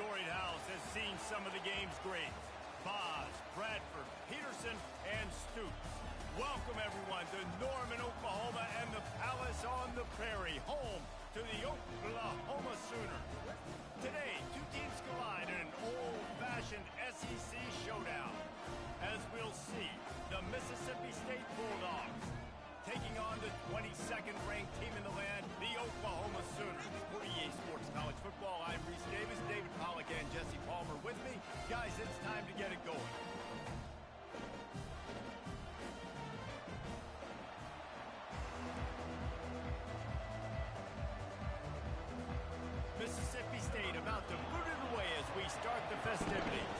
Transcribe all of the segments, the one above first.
storied house has seen some of the game's greats. Boz, Bradford, Peterson, and Stoops. Welcome, everyone, to Norman, Oklahoma, and the Palace on the Prairie, home to the Oklahoma Sooners. Today, two teams collide in an old-fashioned SEC showdown. As we'll see, the Mississippi State Bulldogs taking on the 22nd ranked team in the land, the Oklahoma Sooners. For EA Sports College Football, I'm Reese Davis, David Pollack, and Jesse Palmer with me. Guys, it's time to get it going. Mississippi State about to boot it away as we start the festivities.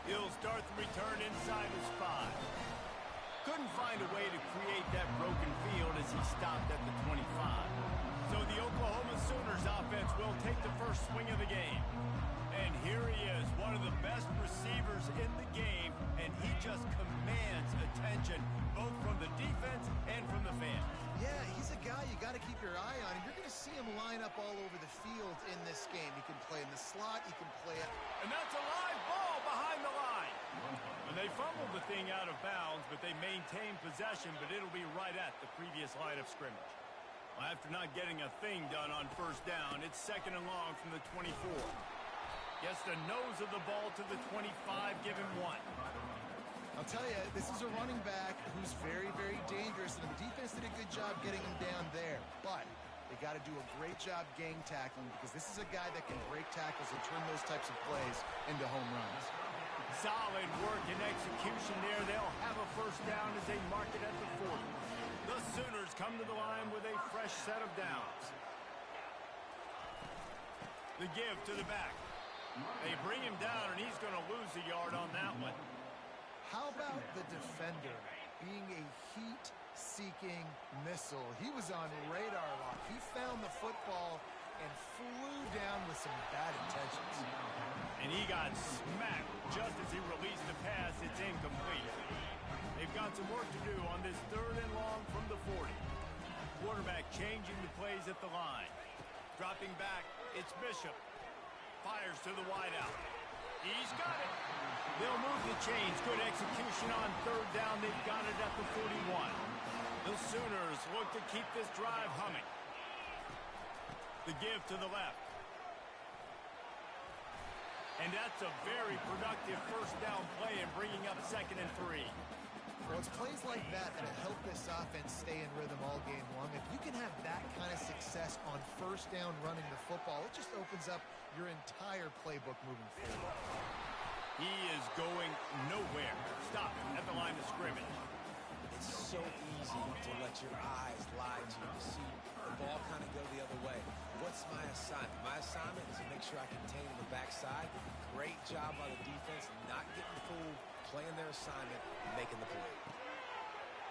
He'll start the return inside his 5. Couldn't find a way to create that broken field as he stopped at the 25. So the Oklahoma Sooners offense will take the first swing of the game. And here he is, one of the best receivers in the game, and he just commands attention both from the defense and from the fans. Yeah, he's a guy you got to keep your eye on, and you're going to see him line up all over the field in this game. He can play in the slot, he can play it. And that's a live ball behind the line. And they fumbled the thing out of bounds, but they maintained possession, but it'll be right at the previous line of scrimmage. Well, after not getting a thing done on first down, it's 2nd and long from the 24. Gets the nose of the ball to the 25, give him 1. I'll tell you, this is a running back who's very, very dangerous, and the defense did a good job getting him down there. But they got to do a great job gang tackling, because this is a guy that can break tackles and turn those types of plays into home runs. Solid work and execution there. They'll have a first down as they mark it at the 40. The Sooners come to the line with a fresh set of downs. The give to the back. They bring him down, and he's going to lose a yard on that one. How about the defender being a heat-seeking missile? He was on radar lock. He found the football and flew down with some bad intentions. And he got smacked just as he released the pass. It's incomplete. They've got some work to do on this 3rd and long from the 40. Quarterback changing the plays at the line. Dropping back, it's Bishop. Fires to the wideout. He's got it. They'll move the chains. Good execution on 3rd down. They've got it at the 41. The Sooners look to keep this drive humming. The give to the left. And that's a very productive first down play and bringing up 2nd and 3. Well, it's plays like that that help this offense stay in rhythm all game long. If you can have that kind of success on first down running the football, it just opens up your entire playbook moving forward. He is going nowhere. Stop at the line of scrimmage. It's so easy to let your eyes lie to you, to see the ball kind of go the other way. What's my assignment? My assignment is to make sure I contain the backside. Great job by the defense, not getting fooled, playing their assignment, and making the play.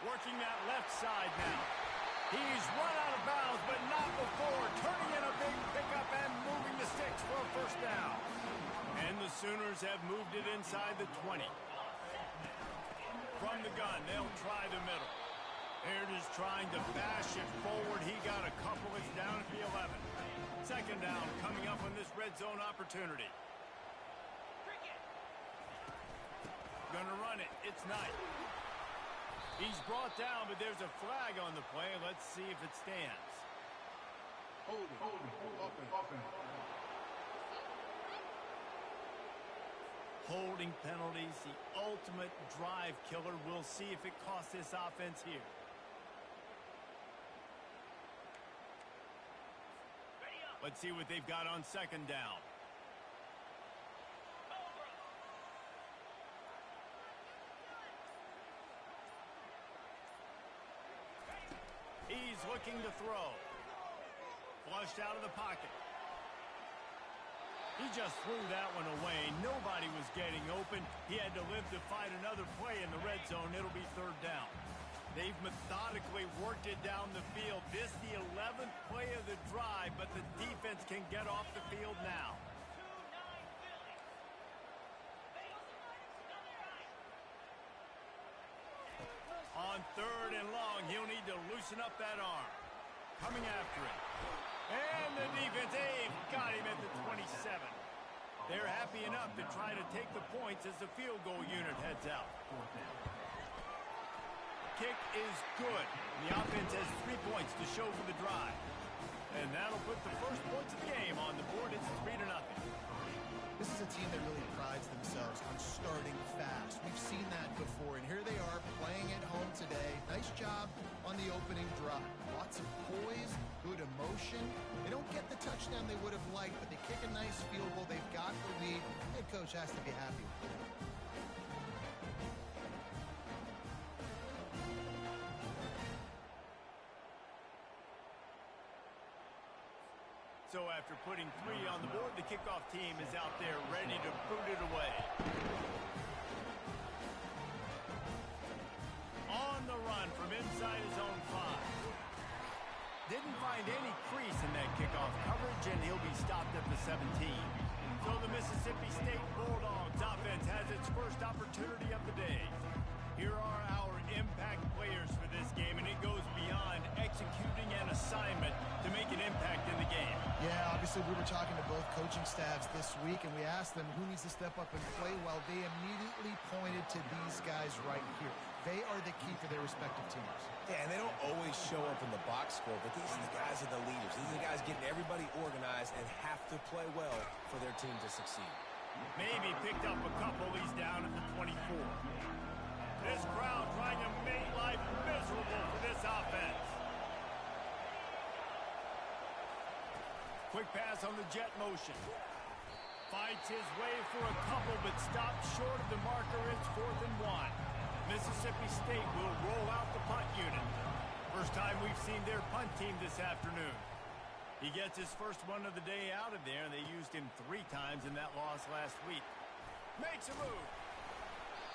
Working that left side now. He's run out of bounds, but not before. Turning in a big pickup and moving the sticks for a first down. And the Sooners have moved it inside the 20. From the gun, they'll try the middle. Baird is trying to bash it forward. He got a couple. It's down at the 11. 2nd down coming up on this red zone opportunity. Gonna run it. It's Knight. He's brought down, but there's a flag on the play. Let's see if it stands. Holding penalties, the ultimate drive killer. We'll see if it costs this offense here. Let's see what they've got on 2nd down. He's looking to throw. Flushed out of the pocket. He just threw that one away. Nobody was getting open. He had to live to fight another play in the red zone. It'll be 3rd down. They've methodically worked it down the field. This the 11th play of the drive, but the defense can get off the field now. On 3rd and long, he'll need to loosen up that arm. Coming after it. And the defense, they've got him at the 27. They're happy enough to try to take the points as the field goal unit heads out. Kick is good. The offense has 3 points to show for the drive. And that'll put the first points of the game on the board. It's 3-0. This is a team that really prides themselves on starting fast. We've seen that before, and here they are playing at home today. Nice job on the opening drive. Lots of poise, good emotion. They don't get the touchdown they would have liked, but they kick a nice field goal. They've got the lead. Head coach has to be happy with that. So after putting 3 on the board, the kickoff team is out there ready to boot it away. On the run from inside his own 5. Didn't find any crease in that kickoff coverage, and he'll be stopped at the 17. So the Mississippi State Bulldogs offense has its first opportunity of the day. Here are our impact players for this game, and it goes beyond executing an assignment to make an impact in the game. Yeah, obviously we were talking to both coaching staffs this week, and we asked them who needs to step up and play well. They immediately pointed to these guys right here. They are the key for their respective teams. Yeah, and they don't always show up in the box score, but these are the guys that are the leaders. These are the guys getting everybody organized and have to play well for their team to succeed. Maybe picked up a couple. He's down at the 24. This crowd trying to make life miserable for this offense. Quick pass on the jet motion. Fights his way for a couple, but stopped short of the marker. It's 4th and 1. Mississippi State will roll out the punt unit. First time we've seen their punt team this afternoon. He gets his first one of the day out of there, and they used him 3 times in that loss last week. Makes a move.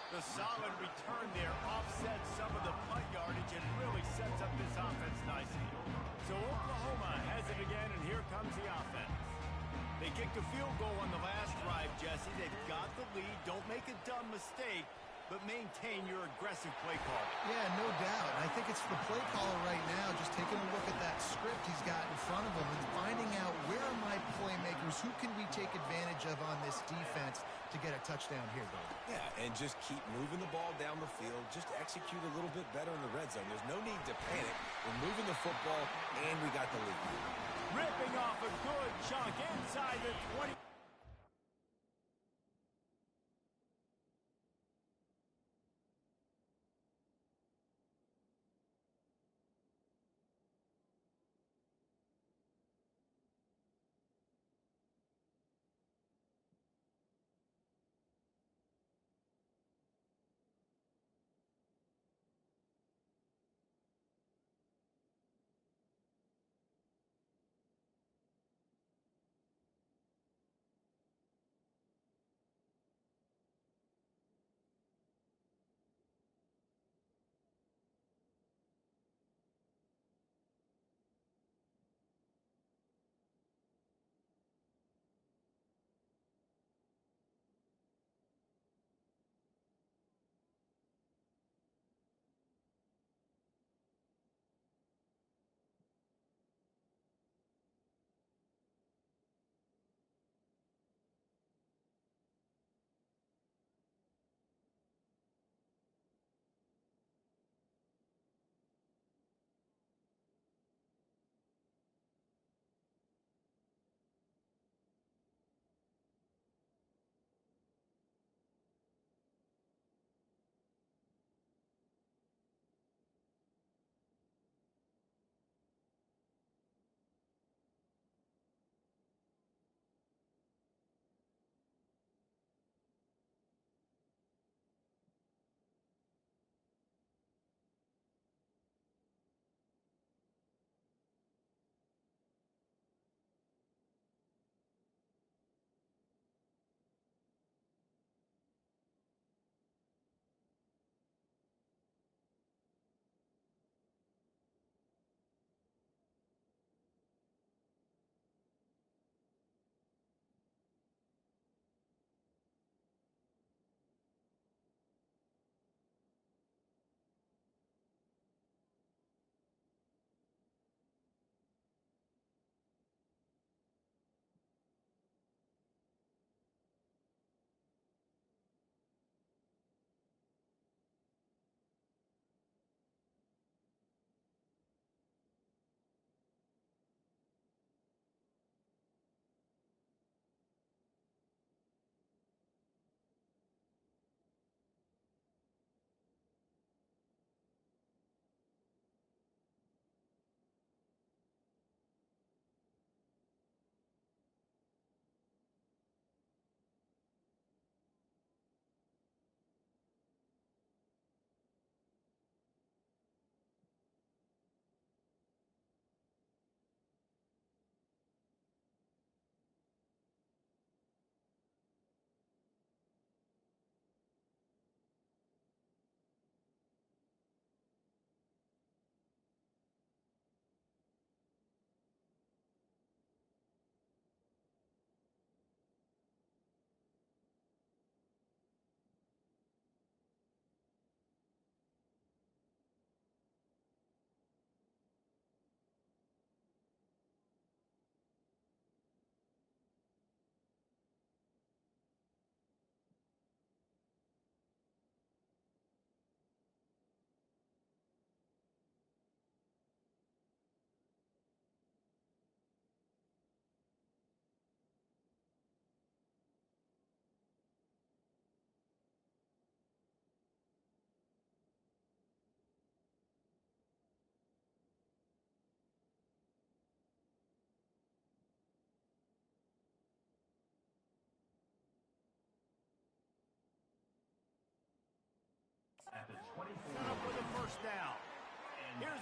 The solid return there offsets some of the punt yardage and really sets up this offense nicely. So Oklahoma has it again, and here comes the offense. They kicked a field goal on the last drive, Jesse. They've got the lead. Don't make a dumb mistake, but maintain your aggressive play call. Yeah, no doubt. I think it's the play caller right now just taking a look at that script he's got in front of him and finding out where are my playmakers, who can we take advantage of on this defense to get a touchdown here, though. Yeah, and just keep moving the ball down the field. Just execute a little bit better in the red zone. There's no need to panic. We're moving the football, and we got the lead. Ripping off a good chunk inside the 20.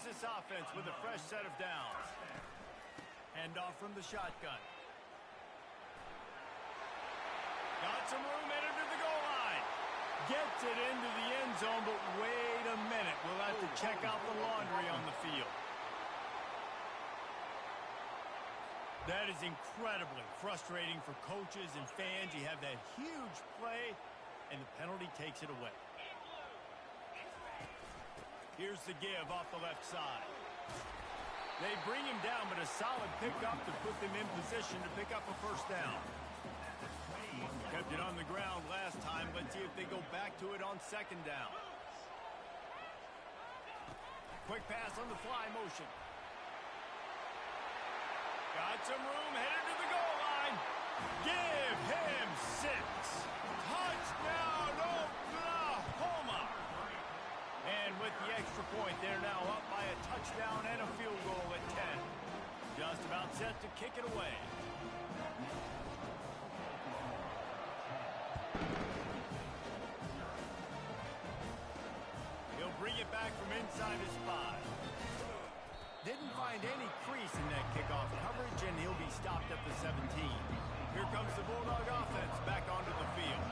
leaves this offense with a fresh set of downs. Hand off from the shotgun. Got some room headed to the goal line. Gets it into the end zone, but wait a minute. We'll have to check out the laundry on the field. That is incredibly frustrating for coaches and fans. You have that huge play, and the penalty takes it away. Here's the give off the left side. They bring him down, but a solid pickup to put them in position to pick up a first down. Kept it on the ground last time. Let's see if they go back to it on second down. Quick pass on the fly motion. Got some room, headed to the goal line. Give him 6. Touchdown, Oklahoma. And with the extra point, they're now up by a touchdown and a field goal at 10. Just about set to kick it away. He'll bring it back from inside his 5. Didn't find any crease in that kickoff coverage, and he'll be stopped at the 17. Here comes the Bulldog offense back onto the field.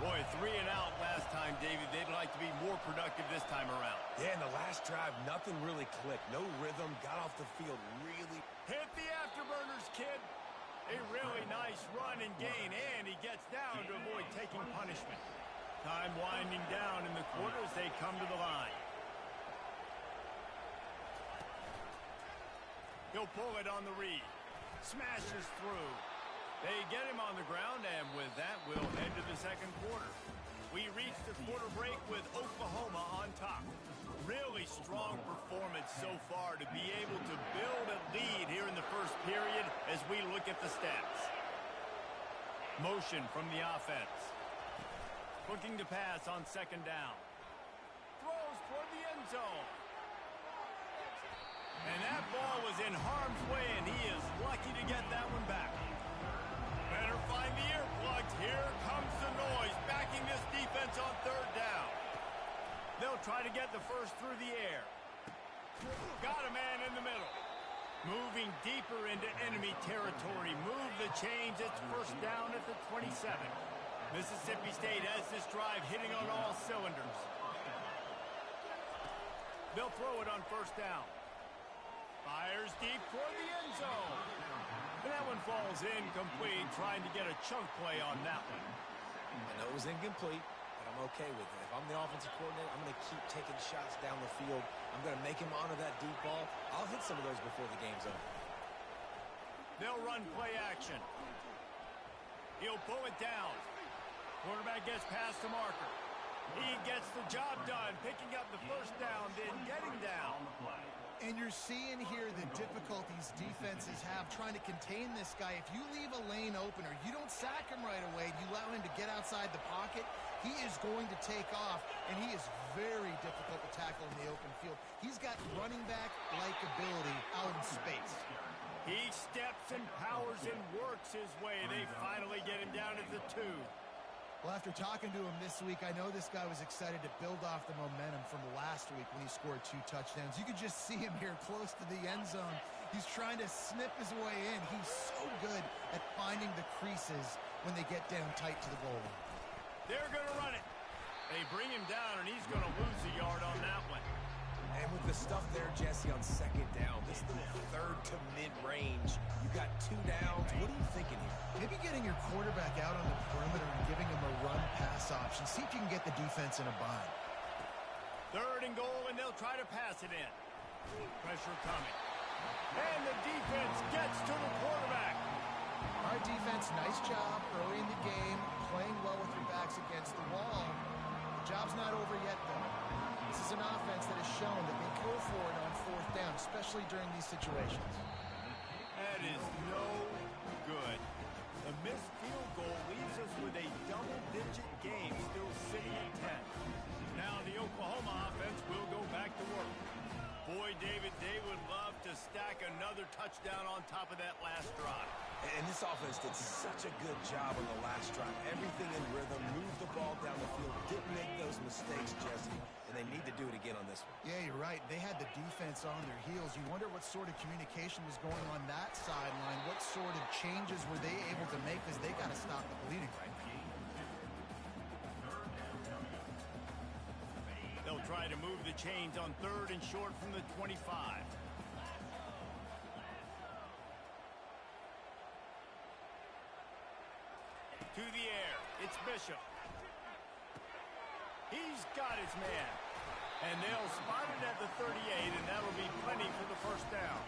Boy, 3 and out last time, David. They'd like to be more productive this time around. Yeah, in the last drive, nothing really clicked. No rhythm, got off the field really. Hit the afterburners, kid. A really nice run and gain, and he gets down to avoid taking punishment. Time winding down in the quarter as they come to the line. He'll pull it on the read. Smashes through. They get him on the ground, and with that, we'll head to the second quarter. We reach the quarter break with Oklahoma on top. Really strong performance so far to be able to build a lead here in the first period as we look at the stats. Motion from the offense. Looking to pass on second down. Throws toward the end zone. And that ball was in harm's way, and he is lucky to get that one back. Better find the earplugs. Here comes the noise, backing this defense on third down. They'll try to get the first through the air. Got a man in the middle. Moving deeper into enemy territory. Move the chains. It's first down at the 27. Mississippi State has this drive hitting on all cylinders. They'll throw it on first down. Fires deep toward the end zone. And that one falls incomplete, trying to get a chunk play on that one. I know it was incomplete, but I'm okay with it. If I'm the offensive coordinator, I'm going to keep taking shots down the field. I'm going to make him honor that deep ball. I'll hit some of those before the game's over. They'll run play action. He'll pull it down. Quarterback gets past the marker. He gets the job done, picking up the first down, then getting down. And you're seeing here the difficulties defenses have trying to contain this guy. If you leave a lane open or you don't sack him right away, you allow him to get outside the pocket, he is going to take off, and he is very difficult to tackle in the open field. He's got running back-like ability out in space. He steps and powers and works his way. They finally get him down at the 2. Well, after talking to him this week, I know this guy was excited to build off the momentum from last week when he scored 2 touchdowns. You could just see him here close to the end zone. He's trying to snip his way in. He's so good at finding the creases when they get down tight to the goal line. They're going to run it. They bring him down, and he's going to lose a yard on that one. And with the stuff there, Jesse, on second down, this little third to mid-range, you got 2 downs. What are you thinking here? Maybe getting your quarterback out on the perimeter and giving him a run-pass option. See if you can get the defense in a bind. Third and goal, and they'll try to pass it in. Pressure coming. And the defense gets to the quarterback. Our defense, nice job early in the game, playing well with your backs against the wall. The job's not over yet, though. This is an offense that has shown that they go for it on fourth down, especially during these situations. That is no good. The missed field goal leaves us with a double-digit game still sitting at 10. Now the Oklahoma offense will go back to work. Boy, David, they would love to stack another touchdown on top of that last drive. And this offense did such a good job on the last drive. Everything in rhythm, moved the ball down the field, didn't make those mistakes, Jesse. and they need to do it again on this one. Yeah, you're right. They had the defense on their heels. You wonder what sort of communication was going on that sideline. What sort of changes were they able to make, because they got to stop the bleeding right now. They'll try to move the chains on 3rd and short from the 25. To the air. It's Bishop. He's got his man. And they'll spot it at the 38, and that'll be plenty for the first down.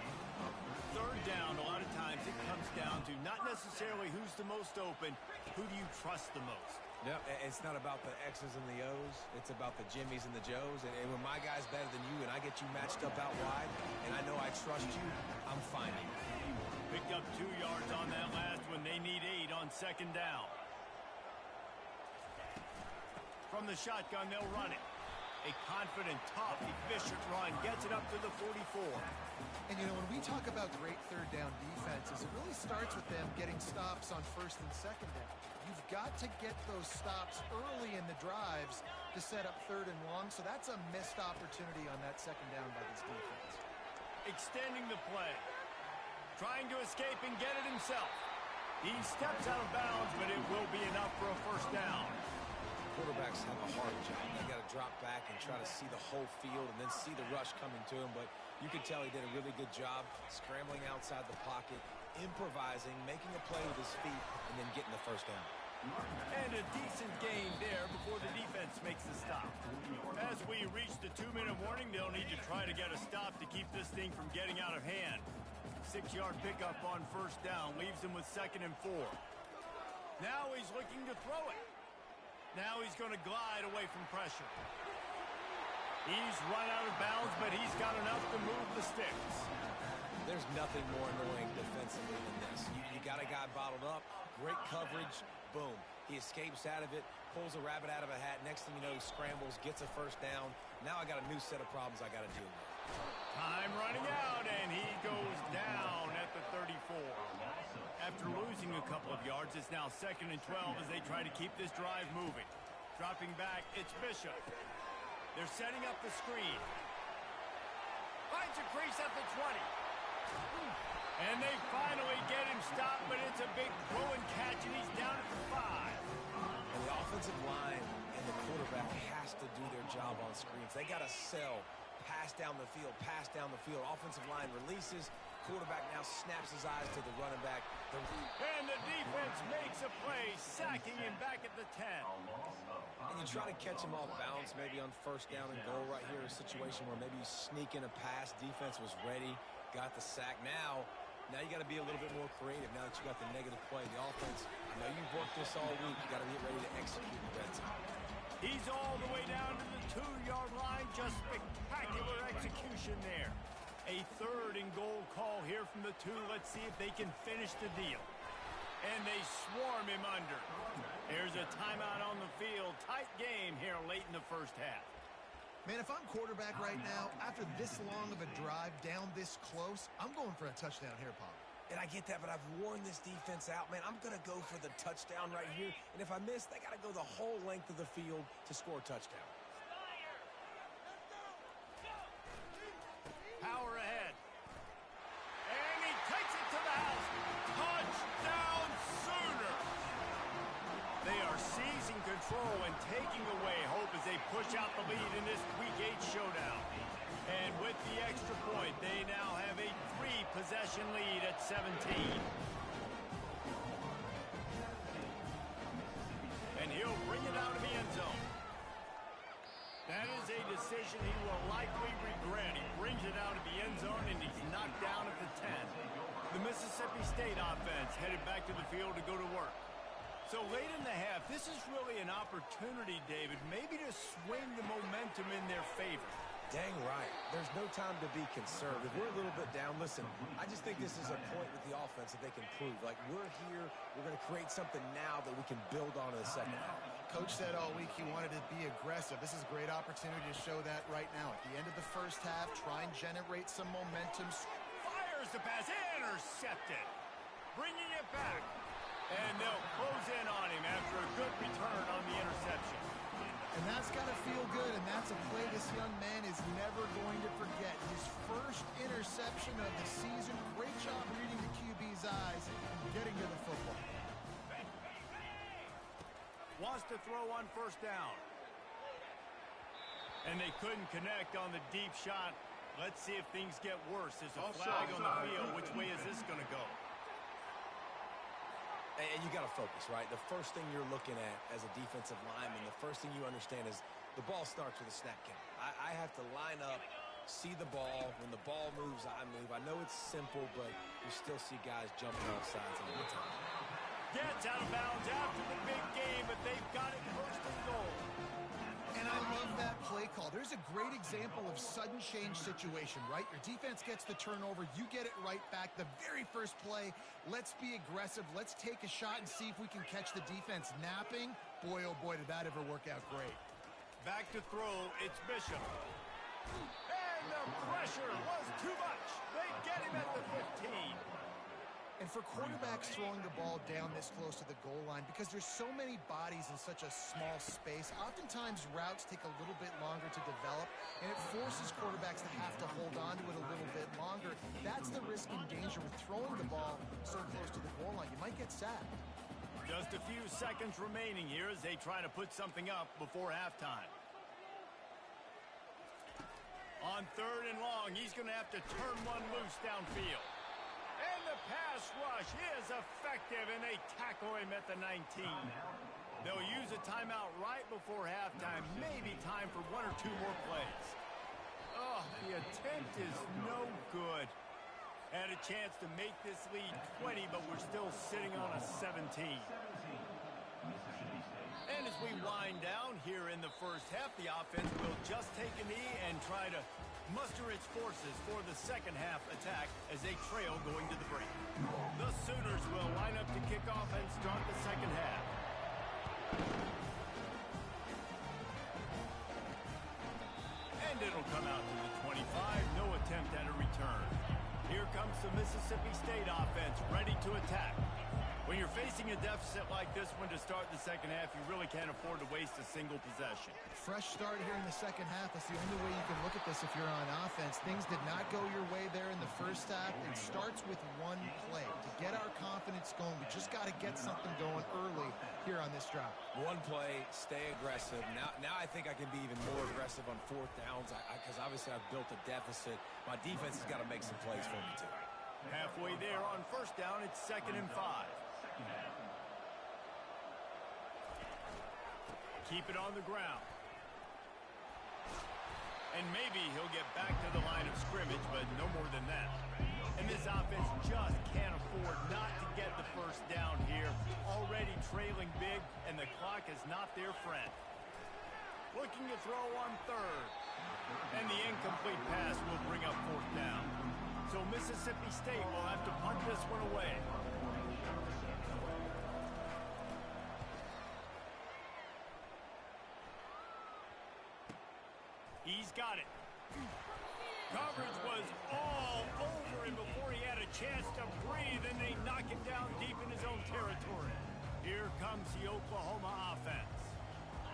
3rd down, a lot of times it comes down to not necessarily who's the most open, who do you trust the most? Yeah, it's not about the X's and the O's. It's about the Jimmys and the Joes. And when my guy's better than you and I get you matched up out wide, and I know I trust you, I'm finding you. Picked up 2 yards on that last one. They need 8 on 2nd down. From the shotgun, they'll run it. A confident, tough, efficient run gets it up to the 44. And, you know, when we talk about great 3rd down defenses, it really starts with them getting stops on 1st and 2nd down. You've got to get those stops early in the drives to set up 3rd and long, so that's a missed opportunity on that 2nd down by this defense. Extending the play. Trying to escape and get it himself. He steps out of bounds, but it will be enough for a 1st down. Quarterbacks have a hard job. They got to drop back and try to see the whole field and then see the rush coming to him. But you can tell he did a really good job scrambling outside the pocket, improvising, making a play with his feet, and then getting the 1st down. And a decent gain there before the defense makes the stop. As we reach the 2-minute warning, they'll need to try to get a stop to keep this thing from getting out of hand. 6-yard pickup on 1st down leaves him with 2nd and 4. Now he's looking to throw it. Now he's going to glide away from pressure. He's run out of bounds, but he's got enough to move the sticks. There's nothing more annoying defensively than this. You got a guy bottled up, great coverage, boom. He escapes out of it, pulls a rabbit out of a hat. Next thing you know, he scrambles, gets a 1st down. Now I got a new set of problems I got to deal with. Time running out, and he goes down at the 34. After losing a couple of yards, it's now 2nd and 12 as they try to keep this drive moving. Dropping back, it's Bishop. They're setting up the screen. Finds a crease at the 20. And they finally get him stopped, but it's a big throw and catch, and he's down at the 5. And the offensive line and the quarterback has to do their job on screens. They got to sell. Pass down the field, pass down the field. Offensive line releases. Quarterback now snaps his eyes to the running back. And the defense makes a play, sacking him back at the 10. And you try to catch him off balance, maybe on 1st down and goal right here, a situation where maybe you sneak in a pass. Defense was ready, got the sack. Now you got to be a little bit more creative now that you got the negative play. The offense, I know you've worked this all week. You got to get ready to execute the red zone. He's all the way down to the 2-yard line. Just spectacular execution there. A 3rd and goal call here from the 2. Let's see if they can finish the deal. And they swarm him under. There's a timeout on the field. Tight game here late in the 1st half. Man, if I'm quarterback right now, after this long of a drive down this close, I'm going for a touchdown here, Pop. And I get that, but I've worn this defense out, man. I'm going to go for the touchdown right here. And if I miss, they got to go the whole length of the field to score a touchdown. Power ahead. And he takes it to the house. Touchdown Sooner. They are seizing control and taking away hope as they push out the lead in this Week 8 showdown. And with the extra point, they now have a 3-possession lead at 17. And he'll bring it out of the end zone. That is a decision he will likely regret. He brings it out of the end zone, and he's knocked down at the 10. The Mississippi State offense headed back to the field to go to work. So late in the half, this is really an opportunity, David, maybe to swing the momentum in their favor. Dang right. There's no time to be conservative. We're a little bit down. Listen, I just think this is a point with the offense that they can prove. Like, we're here. We're going to create something now that we can build on in the 2nd half. Coach said all week he wanted to be aggressive. This is a great opportunity to show that right now. At the end of the 1st half, try and generate some momentum. Fires the pass. Intercepted. Bringing it back. And they'll close in on him after a good return on the interception. And that's got to feel good, and that's That's a play this young man is never going to forget. His first interception of the season. Great job reading the QB's eyes and getting to the football. Wants to throw on first down. And they couldn't connect on the deep shot. Let's see if things get worse. There's a flag on the field. Which way is this going to go? And you got to focus, right? The first thing you're looking at as a defensive lineman, the first thing you understand is the ball starts with a snap count. I have to line up, see the ball. When the ball moves, I move. I know it's simple, but you still see guys jumping off sides all the time. Gets out of bounds after the big game, but they've got it first and goal. And I love that play call. There's a great example of sudden change situation, right? Your defense gets the turnover. You get it right back. The very first play, let's be aggressive. Let's take a shot and see if we can catch the defense napping. Boy, oh boy, did that ever work out great. Back to throw, it's Bishop. And the pressure was too much. They get him at the 15. And for quarterbacks throwing the ball down this close to the goal line, because there's so many bodies in such a small space, oftentimes routes take a little bit longer to develop, and it forces quarterbacks to have to hold on to it a little bit longer. That's the risk and danger with throwing the ball so close to the goal line. You might get sacked. Just a few seconds remaining here as they try to put something up before halftime. On third and long, he's going to have to turn one loose downfield. And the pass rush is effective, and they tackle him at the 19. They'll use a timeout right before halftime. Maybe time for one or two more plays. Oh, the attempt is no good. Had a chance to make this lead 20, but we're still sitting on a 17. And as we wind down here in the first half, the offense will just take a knee and try to muster its forces for the second half attack as they trail going to the break. The Sooners will line up to kick off and start the second half. And it'll come out to the 25. No attempt at a return. Here comes the Mississippi State offense ready to attack. When you're facing a deficit like this one to start the second half, you really can't afford to waste a single possession. Fresh start here in the second half. That's the only way you can look at this if you're on offense. Things did not go your way there in the first half. It starts with one play. To get our confidence going, we just got to get something going early here on this drive. One play, stay aggressive. Now I think I can be even more aggressive on fourth downs because obviously I've built a deficit. My defense has got to make some plays for me too. Halfway there on first down, it's 2nd and 5. Keep it on the ground. And maybe he'll get back to the line of scrimmage, but no more than that. And this offense just can't afford not to get the first down here. Already trailing big, and the clock is not their friend. Looking to throw on third. And the incomplete pass will bring up fourth down. So Mississippi State will have to punt this one away. He's got it. Coverage was all over him before he had a chance to breathe, and they knock him down deep in his own territory. Here comes the Oklahoma offense.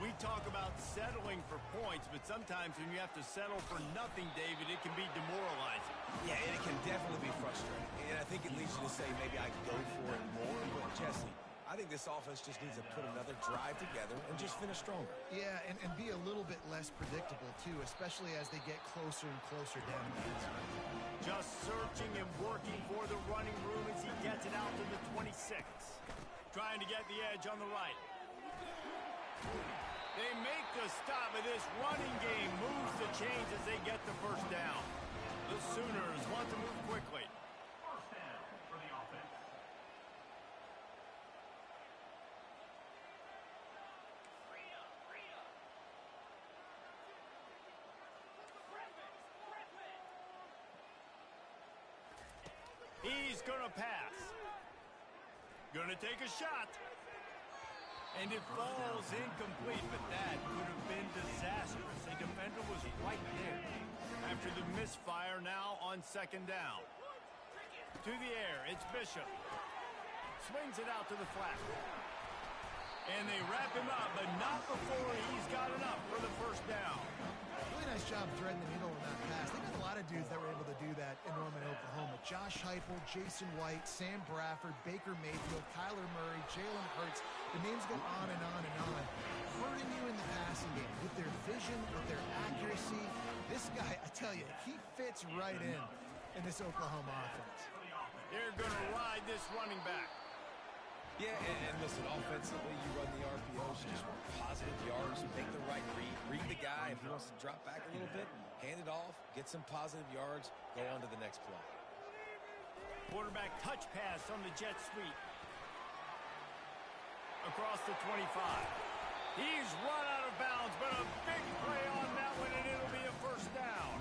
We talk about settling for points, but sometimes when you have to settle for nothing, David, it can be demoralizing. Yeah, and it can definitely be frustrating. And I think it leads you to say maybe I go for it more. But, Jesse, I think this offense just needs to put another drive together and just finish stronger. Yeah, and be a little bit less predictable, too, especially as they get closer and closer down the field. Just searching and working for the running room as he gets it out to the 26. Trying to get the edge on the right. They make the stop, but this running game moves the chains as they get the first down. The Sooners want to move quickly. First down for the offense. He's going to pass. Going to take a shot. And it falls incomplete, but that could have been disastrous. A defender was right there. After the misfire, now on second down. To the air, it's Bishop. Swings it out to the flat. And they wrap him up, but not before he's got enough for the first down. job threading the needle on that pass. They got a lot of dudes that were able to do that in Norman, Oklahoma. Josh Heupel, Jason White, Sam Bradford, Baker Mayfield, Kyler Murray, Jalen Hurts. The names go on and on and on. Hurting you in the passing game with their vision, with their accuracy. This guy, I tell you, he fits right in this Oklahoma offense. They're going to ride this running back. Yeah, and listen, offensively, you run the RPOs, you just want positive yards, make the right read the guy. If he wants to drop back a little bit, hand it off, get some positive yards, go on to the next play. Quarterback touch pass on the jet sweep. Across the 25. He's run out of bounds, but a big play on that one, and it'll be a first down.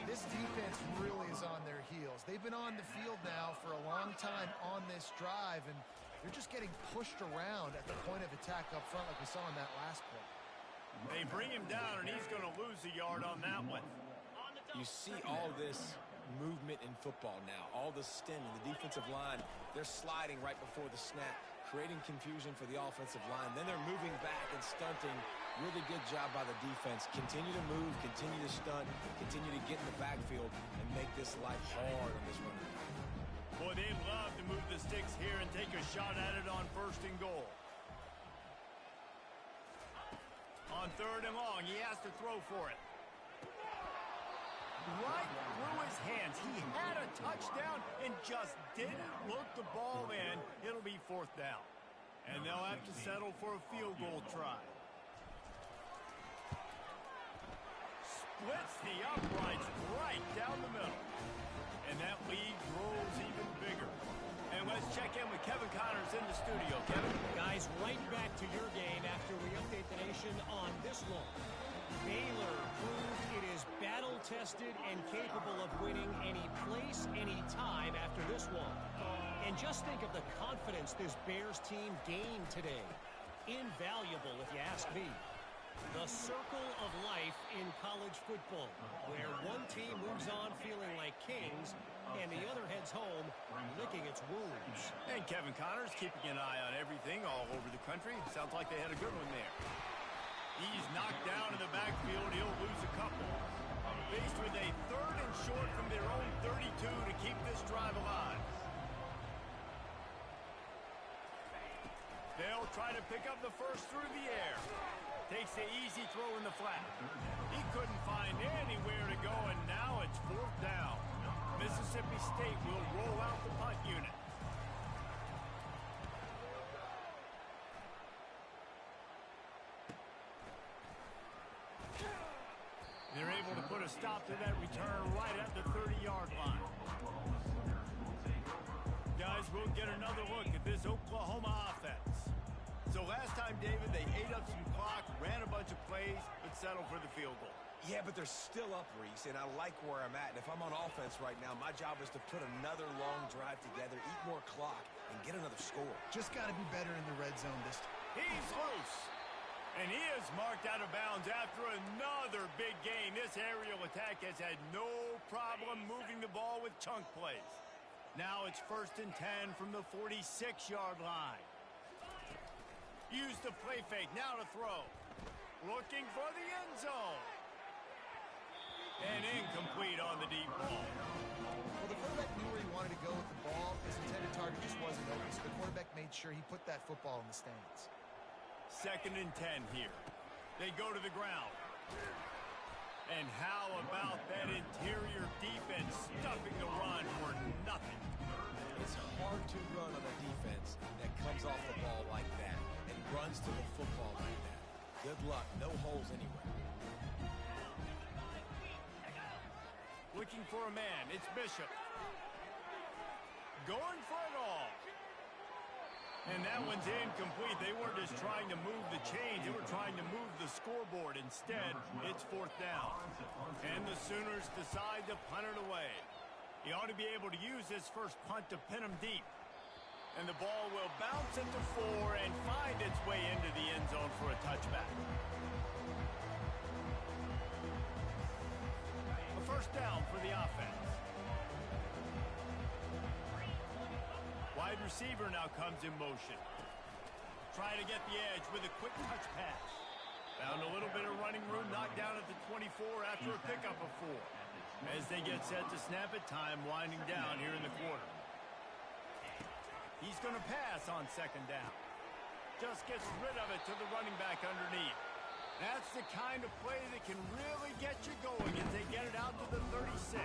This defense really is on their heels. They've been on the field now for a long time on this drive, and they're just getting pushed around at the point of attack up front like we saw in that last play. They bring him down, and he's going to lose a yard on that one. You see all this movement in football now, all the stemming, the defensive line, they're sliding right before the snap, creating confusion for the offensive line. Then they're moving back and stunting. Really good job by the defense. Continue to move, continue to stunt, continue to get in the backfield and make this life hard on this running back. Boy, they love to move the sticks here and take a shot at it on 1st and goal. On 3rd and long, he has to throw for it. Right through his hands. He had a touchdown and just didn't look the ball in. It'll be 4th down. And they'll have to settle for a field goal try. Splits the uprights right down the middle. And that lead grows even bigger. And let's check in with Kevin Connors in the studio. Kevin? Guys, right back to your game after we update the nation on this one. Baylor proved it is battle-tested and capable of winning any place, any time after this one. And just think of the confidence this Bears team gained today. Invaluable, if you ask me. The circle of life in college football, where one team moves on feeling like kings and the other heads home licking its wounds. And Kevin Connors keeping an eye on everything all over the country. Sounds like they had a good one there. He's knocked down in the backfield. He'll lose a couple. Faced with a 3rd and short from their own 32 to keep this drive alive. They'll try to pick up the first through the air. Takes the easy throw in the flat. He couldn't find anywhere to go, and now it's 4th down. Mississippi State will roll out the punt unit. They're able to put a stop to that return right at the 30-yard line. Guys, we'll get another look at this Oklahoma offense. So last time, David, they ate up some clock, ran a bunch of plays, but settled for the field goal. Yeah, but they're still up, Reese, and I like where I'm at. And if I'm on offense right now, my job is to put another long drive together, eat more clock, and get another score. Just got to be better in the red zone this time. He's loose. And he is marked out of bounds after another big game. This aerial attack has had no problem moving the ball with chunk plays. Now it's 1st and 10 from the 46-yard line. Use the play fake, now to throw. Looking for the end zone. And incomplete on the deep ball. Well, the quarterback knew where he wanted to go with the ball. His intended target just wasn't open, so the quarterback made sure he put that football in the stands. 2nd and 10 here. They go to the ground. And how about that interior defense stuffing the run for nothing? It's hard to run on a defense that comes off the ball like that and runs to the football like that. Good luck. No holes anywhere. Looking for a man. It's Bishop. Going for it all. And that one's incomplete. They weren't just trying to move the chains. They were trying to move the scoreboard. Instead, it's 4th down. And the Sooners decide to punt it away. He ought to be able to use this first punt to pin him deep. And the ball will bounce into 4 and find its way into the end zone for a touchback. A 1st down for the offense. Wide receiver now comes in motion. Trying to get the edge with a quick touch pass. Found a little bit of running room, knocked down at the 24 after a pickup of 4. As they get set to snap it, time winding down here in the quarter. He's going to pass on second down. Just gets rid of it to the running back underneath. That's the kind of play that can really get you going as they get it out to the 36.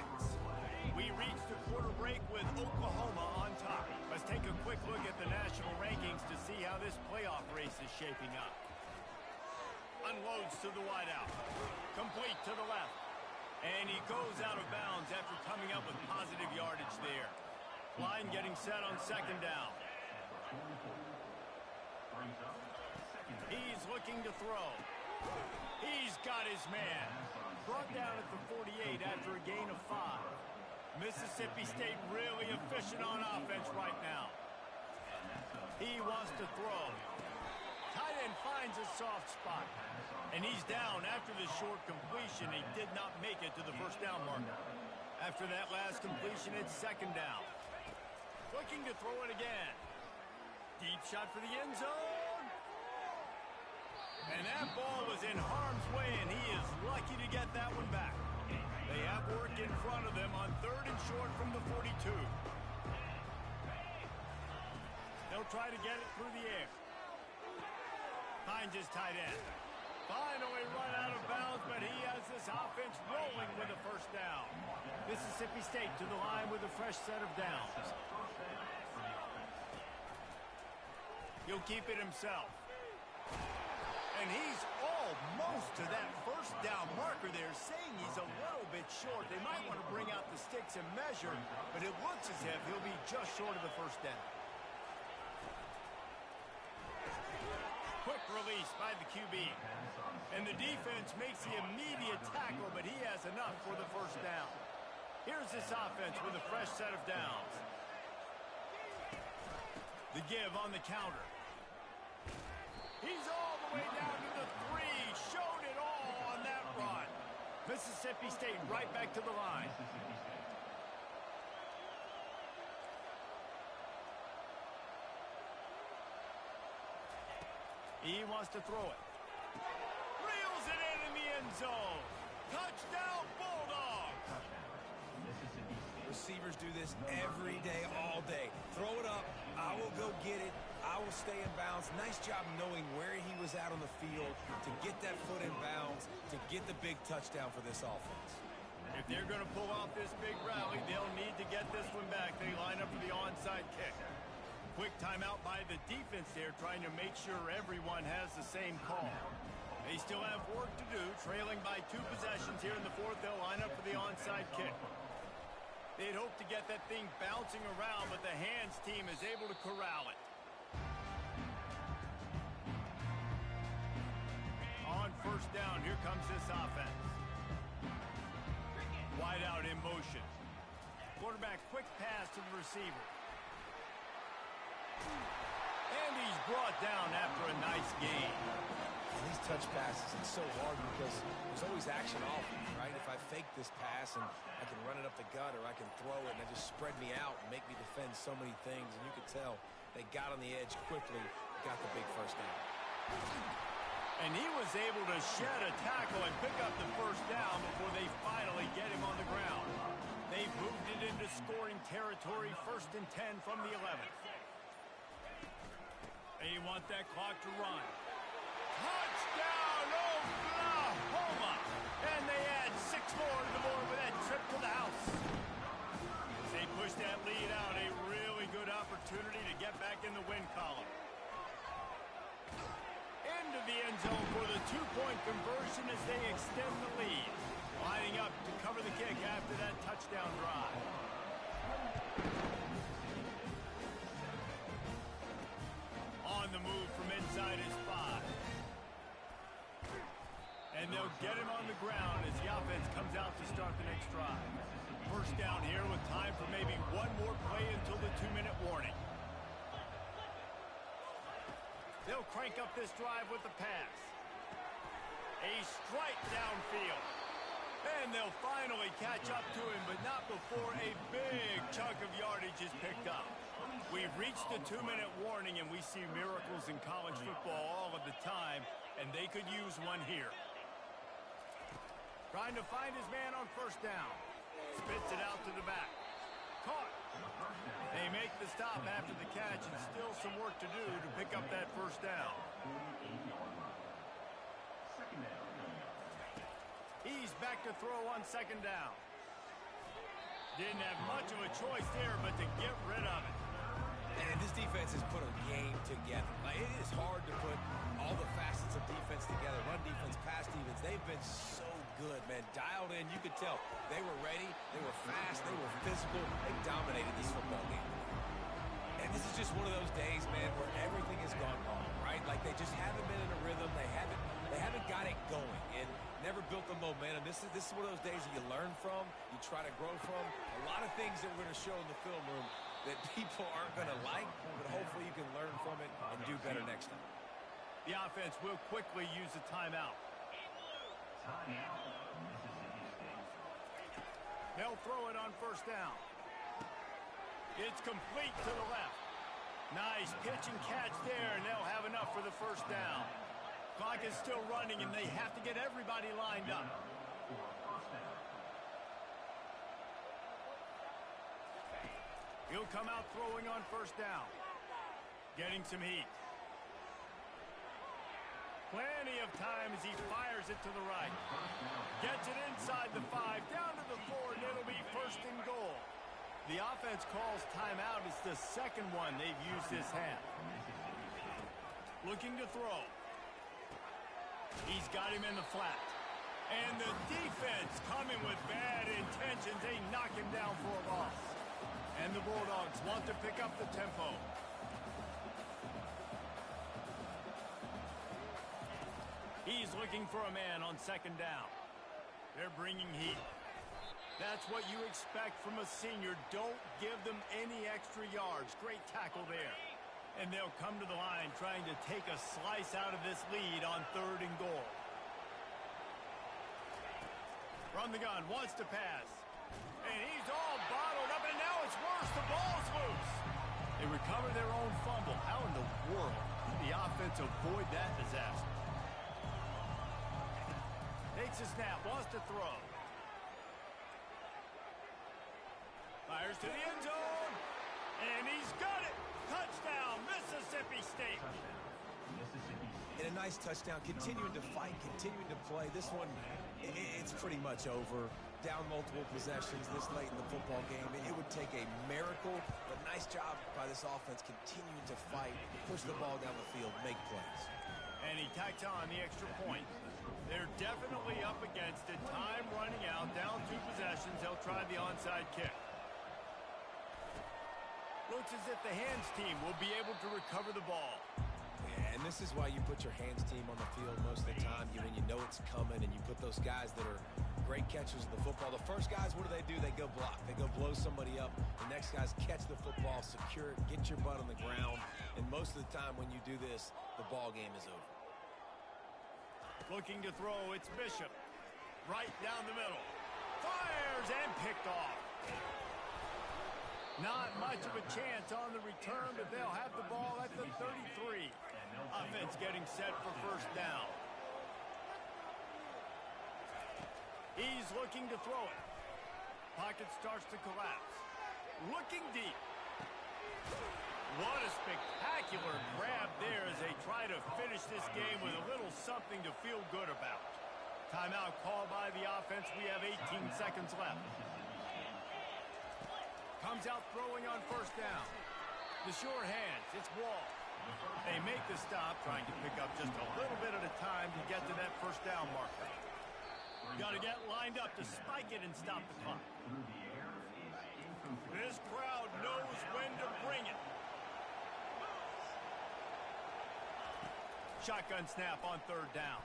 We reach the quarter break with Oklahoma on top. Let's take a quick look at the national rankings to see how this playoff race is shaping up. Unloads to the wideout. Complete to the left. And he goes out of bounds after coming up with positive yardage there. Line getting set on second down. He's looking to throw. He's got his man. Brought down at the 48 after a gain of 5. Mississippi State really efficient on offense right now. He wants to throw. Tight end finds a soft spot. And he's down after the short completion. He did not make it to the first down marker. After that last completion, it's second down. Looking to throw it again. Deep shot for the end zone. And that ball was in harm's way, and he is lucky to get that one back. They have work in front of them on third and short from the 42. They'll try to get it through the air. Finds his tight end. Finally run out of bounds, but he has this offense rolling with a first down. Mississippi State to the line with a fresh set of downs. He'll keep it himself. And he's almost to that first down marker there, saying he's a little bit short. They might want to bring out the sticks and measure, but it looks as if he'll be just short of the first down. Quick release by the QB. And the defense makes the immediate tackle, but he has enough for the first down. Here's this offense with a fresh set of downs. The give on the counter. He's all the way down to the 3. Showed it all on that run. Mississippi State right back to the line. He wants to throw it. Reels it in the end zone. Touchdown, Bulldogs. Receivers do this every day, all day. Throw it up. I will go get it. I will stay in bounds. Nice job knowing where he was at on the field to get that foot in bounds, to get the big touchdown for this offense. If they're going to pull off this big rally, they'll need to get this one back. They line up for the onside kick. Quick timeout by the defense there, trying to make sure everyone has the same call. They still have work to do, trailing by 2 possessions here in the fourth. They'll line up for the onside kick. They'd hope to get that thing bouncing around, but the hands team is able to corral it. On first down, here comes this offense. Wide out in motion. Quarterback quick pass to the receiver. And he's brought down after a nice gain. And these touch passes, it's so hard because there's always action off me, right? If I fake this pass and I can run it up the gut or I can throw it and it just spread me out and make me defend so many things. And you could tell they got on the edge quickly, got the big first down. And he was able to shed a tackle and pick up the first down before they finally get him on the ground. They've moved it into scoring territory, 1st and 10 from the 11th. They want that clock to run. Touchdown, Oklahoma! And they add 6 more to the board with that trip to the house. As they push that lead out, a really good opportunity to get back in the win column. Into the end zone for the 2-point conversion as they extend the lead. Lining up to cover the kick after that touchdown drive. On the move from inside his 5. And they'll get him on the ground as the offense comes out to start the next drive. First down here with time for maybe one more play until the 2-minute warning. They'll crank up this drive with the pass. A strike downfield. And they'll finally catch up to him, but not before a big chunk of yardage is picked up. We've reached the 2-minute warning, and we see miracles in college football all of the time. and they could use one here. Trying to find his man on first down. Spits it out to the back. Caught. They make the stop after the catch, and still some work to do to pick up that first down. He's back to throw on second down. Didn't have much of a choice there, but to get rid of it. And this defense has put a game together. Like, it is hard to put all the facets of defense together. Run defense, pass defense. They've been so good, man. Dialed in. You could tell they were ready. They were fast. They were physical. They dominated this football game. And this is just one of those days, man, where everything has gone wrong, right? Like, they just haven't been in a rhythm. They haven't got it going and never built the momentum. This is one of those days that you learn from, you try to grow from. A lot of things that we're going to show in the film room that people aren't going to like, but hopefully you can learn from it and do better next time. The offense will quickly use a timeout. They'll throw it on first down. It's complete to the left. Nice pitch and catch there, and they'll have enough for the first down. Clock is still running, and they have to get everybody lined up. He'll come out throwing on first down. Getting some heat. Plenty of time as he fires it to the right. Gets it inside the 5, down to the 4, and it'll be first and goal. The offense calls timeout. It's the second one they've used this half. Looking to throw. He's got him in the flat. And the defense coming with bad intentions. They knock him down for a loss. And the Bulldogs want to pick up the tempo. He's looking for a man on second down. They're bringing heat. That's what you expect from a senior. Don't give them any extra yards. Great tackle there. And they'll come to the line trying to take a slice out of this lead on third and goal. Run the gun, wants to pass. And he's all bottled up, and now it's worse. The ball's loose. They recover their own fumble. How in the world did the offense avoid that disaster? Takes a snap, wants to throw. Fires to the end zone. And he's got it. Touchdown, Mississippi State. And a nice touchdown, continuing to fight, continuing to play. This one, it's pretty much over. Down multiple possessions this late in the football game. It would take a miracle, but nice job by this offense continuing to fight, push the ball down the field, make plays. And he tacks on the extra point. They're definitely up against it. Time running out, down 2 possessions. They'll try the onside kick. Looks as if the hands team will be able to recover the ball. Yeah, and this is why you put your hands team on the field most of the time. When you know it's coming, and you put those guys that are great catchers of the football. The first guys, what do? They go block. They go blow somebody up. The next guys catch the football, secure it, get your butt on the ground. And most of the time when you do this, the ball game is over. Looking to throw, it's Bishop. Right down the middle. Fires and picked off. Not much of a chance on the return, but they'll have the ball at the 33. Offense getting set for first down. He's looking to throw it. Pocket starts to collapse. Looking deep. What a spectacular grab there as they try to finish this game with a little something to feel good about. Timeout called by the offense. We have 18 seconds left. Comes out throwing on first down. The sure hands. It's Wall. They make the stop, trying to pick up just a little bit at a time to get to that first down marker. Got to get lined up to spike it and stop the clock. This crowd knows when to bring it. Shotgun snap on third down.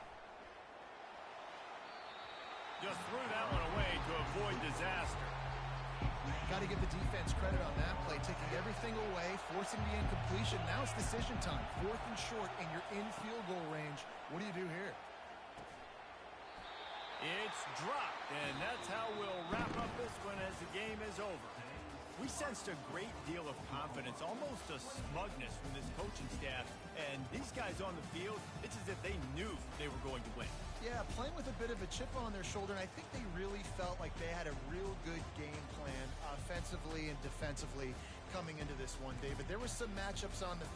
Just threw that one away to avoid disaster. Got to give the defense credit on that play, taking everything away, forcing the incompletion. Now it's decision time. 4th and short, and you're in field goal range. What do you do here? It's dropped, and that's how we'll wrap up this one as the game is over. We sensed a great deal of confidence, almost a smugness from this coaching staff. And these guys on the field, it's as if they knew they were going to win. Yeah, playing with a bit of a chip on their shoulder, and I think they really felt like they had a real good game plan offensively and defensively coming into this one, David. There were some matchups on the